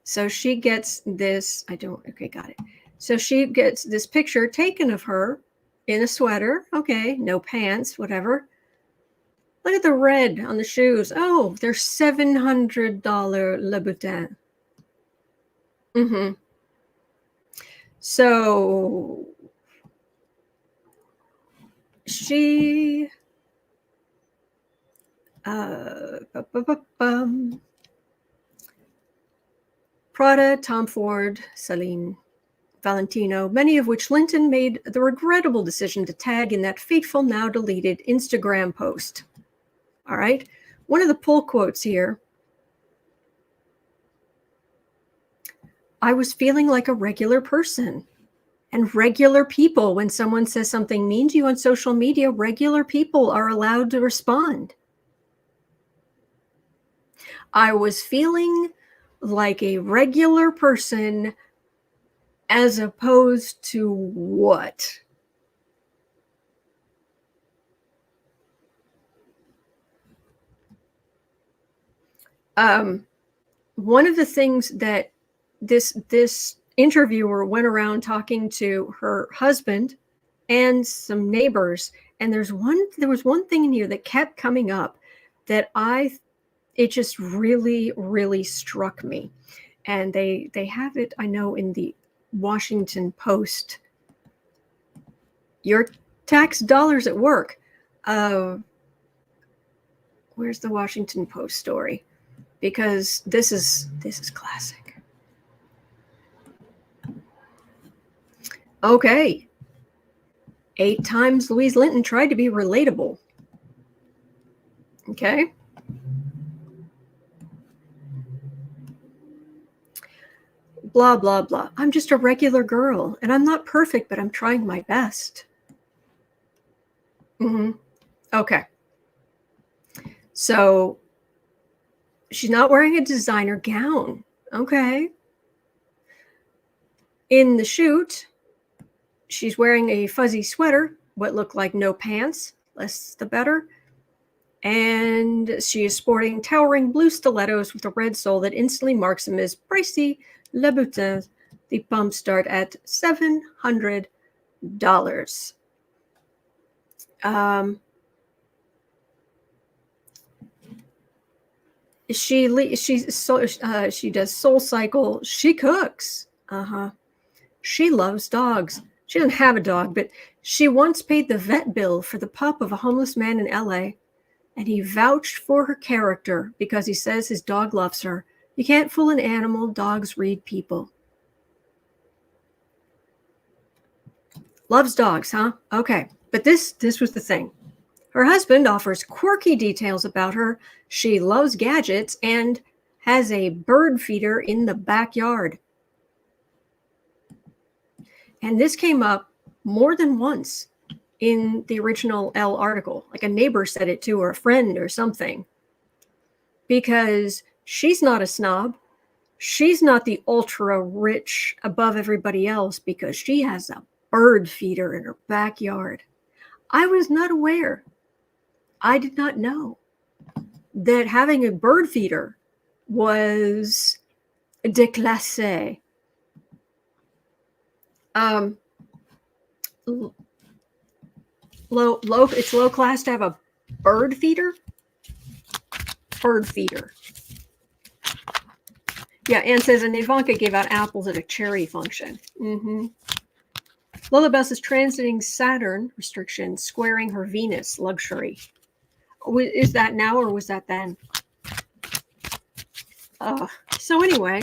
Speaker 1: So she gets this, okay, got it. So she gets this picture taken of her in a sweater. Okay, no pants, whatever. Look at the red on the shoes. Oh, they're $700 Louboutin. Mm-hmm. So she Prada, Tom Ford, Celine, Valentino, many of which Linton made the regrettable decision to tag in that fateful, now deleted Instagram post. All right. One of the pull quotes here. I was feeling like a regular person. And regular people, when someone says something mean to you on social media, regular people are allowed to respond. I was feeling like a regular person as opposed to what? One of the things that this interviewer went around talking to her husband and some neighbors, and there was one thing in here that kept coming up that it just really, really struck me. And they have it, I know, in the Washington Post. Your tax dollars at work. Where's the Washington Post story? Because this is classic. Okay. 8 times Louise Linton tried to be relatable. Okay. Blah, blah, blah. I'm just a regular girl, and I'm not perfect, but I'm trying my best. Mm-hmm. Okay. So she's not wearing a designer gown. Okay. In the shoot, she's wearing a fuzzy sweater, what looked like no pants, less the better. And she is sporting towering blue stilettos with a red sole that instantly marks them as pricey Louboutins. The pumps start at $700. She does Soul Cycle. She cooks. She loves dogs. She doesn't have a dog, but she once paid the vet bill for the pup of a homeless man in LA, and he vouched for her character because he says his dog loves her. You can't fool an animal. Dogs read people. Loves dogs, huh? Okay. But this was the thing. Her husband offers quirky details about her. She loves gadgets and has a bird feeder in the backyard. And this came up more than once in the original Elle article. Like a neighbor said it too, or a friend or something. Because she's not a snob. She's not the ultra rich above everybody else because she has a bird feeder in her backyard. I was not aware. I did not know that having a bird feeder was déclassé. It's low class to have a bird feeder. Bird feeder. Yeah, Anne says, and Ivanka gave out apples at a charity function. Lola Bell says, transiting Saturn restriction, squaring her Venus luxury. Is that now or was that then? So anyway,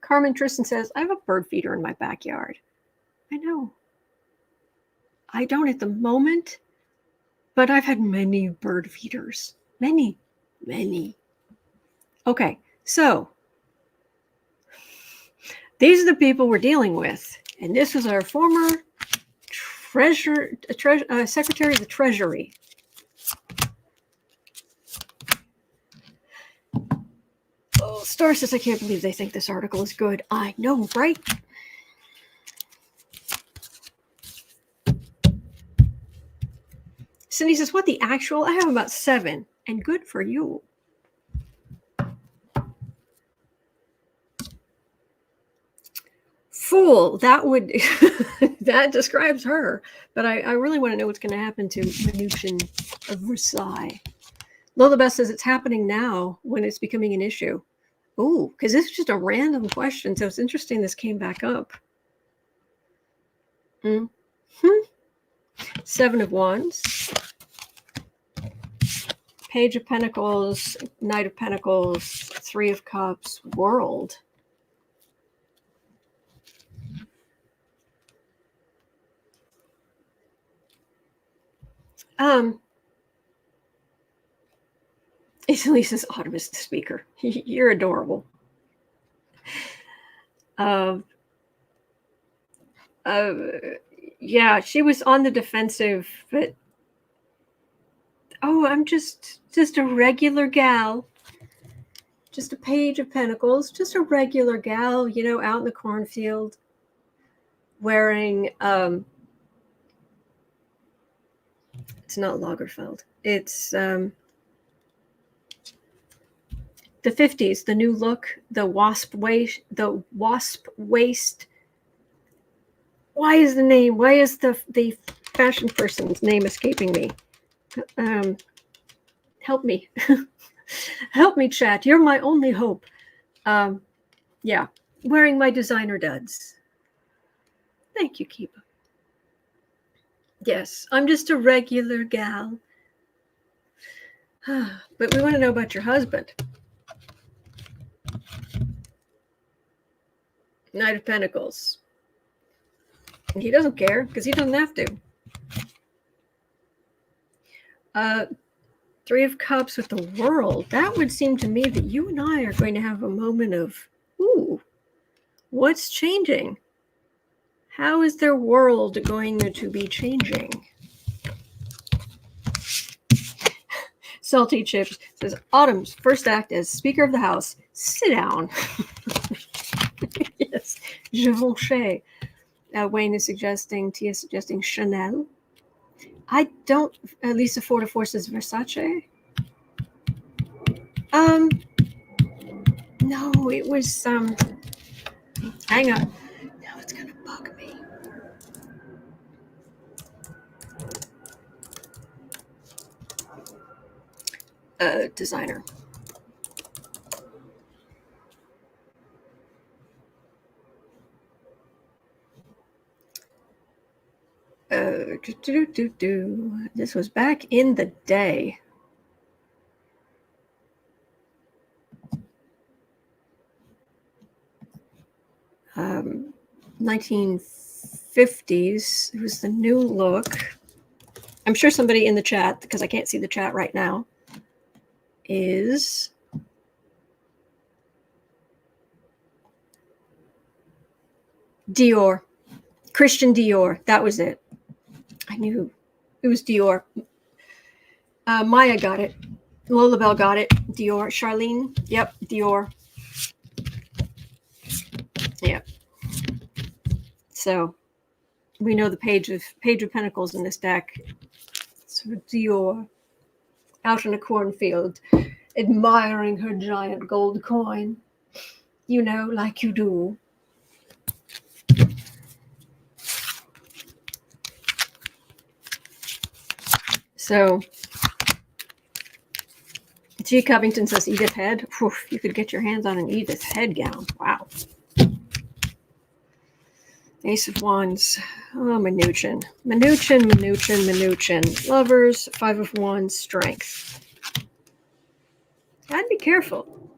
Speaker 1: Carmen Tristan says, I have a bird feeder in my backyard. I know. I don't at the moment, but I've had many bird feeders. Many. Okay, so these are the people we're dealing with. And this was our former Secretary of the Treasury. Oh, Star says, I can't believe they think this article is good. I know, right? Cindy says, what the actual? I have about 7, and good for you. Fool, that would, that describes her. But I really want to know what's going to happen to Mnuchin of Versailles. Lola Beth says it's happening now when it's becoming an issue. Ooh, because this is just a random question. So it's interesting this came back up. 7 of Wands. Page of Pentacles, Knight of Pentacles, 3 of Cups, World. Lisa's Autumn is the speaker. You're adorable. Yeah, she was on the defensive, but I'm just a regular gal. Just a Page of Pentacles, just a regular gal, you know, out in the cornfield, wearing it's not Lagerfeld. It's the 50s, the new look, the wasp waist. Why is the fashion person's name escaping me? Help me. Help me, chat. You're my only hope. Yeah, wearing my designer duds. Thank you, Kiba. Yes, I'm just a regular gal. But we want to know about your husband. Knight of Pentacles. He doesn't care because he doesn't have to. 3 of Cups with the World. That would seem to me that you and I are going to have a moment of, ooh, what's changing? How is their world going to be changing? Salty Chips says, Autumn's first act as Speaker of the House. Sit down. Yes, je vais chez. Wayne is suggesting, Tia suggesting Chanel. I don't, Lisa 4-4 says Versace. No, it was, hang on. Now it's going to bug me. Designer. This was back in the day. Um, 1950s. It was the new look. I'm sure somebody in the chat, because I can't see the chat right now, is Dior. Christian Dior. That was it. I knew it was Dior. Maya got it. Lola Bell got it. Dior. Charlene. Yep. Dior. Yep. So we know the Page of Pentacles in this deck. So Dior out in a cornfield, admiring her giant gold coin. You know, like you do. So G. Covington says Edith Head. Whew, you could get your hands on an Edith Head gown. Wow. Ace of Wands. Oh, Mnuchin. Lovers. Five of Wands. Strength. I'd be careful.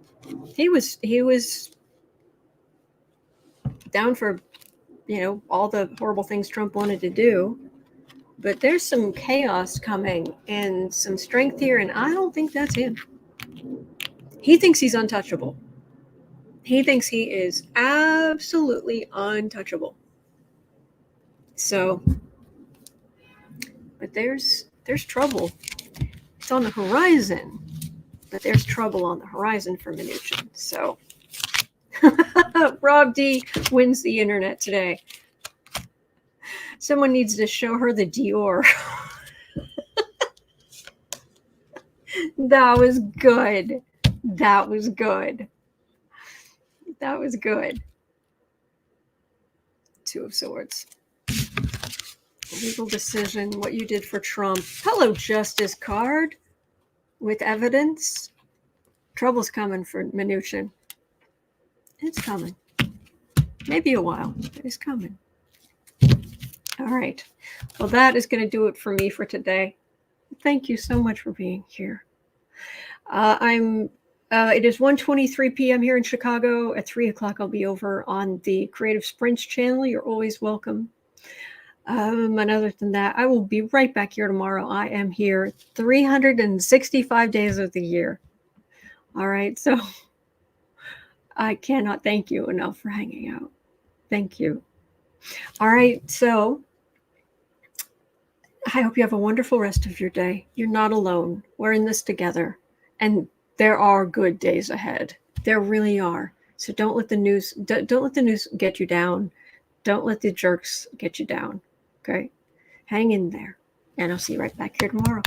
Speaker 1: He was down for, all the horrible things Trump wanted to do. But there's some chaos coming and some strength here, and I don't think that's him. He thinks he's untouchable. He thinks he is absolutely untouchable. So, but there's trouble. It's on the horizon, but there's trouble on the horizon for Mnuchin. So, Rob D wins the internet today. Someone needs to show her the Dior. That was good. That was good. That was good. Two of Swords. Legal decision, what you did for Trump. Hello, Justice card with evidence. Trouble's coming for Mnuchin. It's coming. Maybe a while, but it's coming. All right. Well, that is going to do it for me for today. Thank you so much for being here. It is 1:23 p.m. here in Chicago. At 3 o'clock, I'll be over on the Creative Sprints channel. You're always welcome. And other than that, I will be right back here tomorrow. I am here 365 days of the year. All right. So I cannot thank you enough for hanging out. Thank you. All right. So I hope you have a wonderful rest of your day. You're not alone. We're in this together. And there are good days ahead. There really are. So don't let the news get you down. Don't let the jerks get you down. Okay? Hang in there. And I'll see you right back here tomorrow.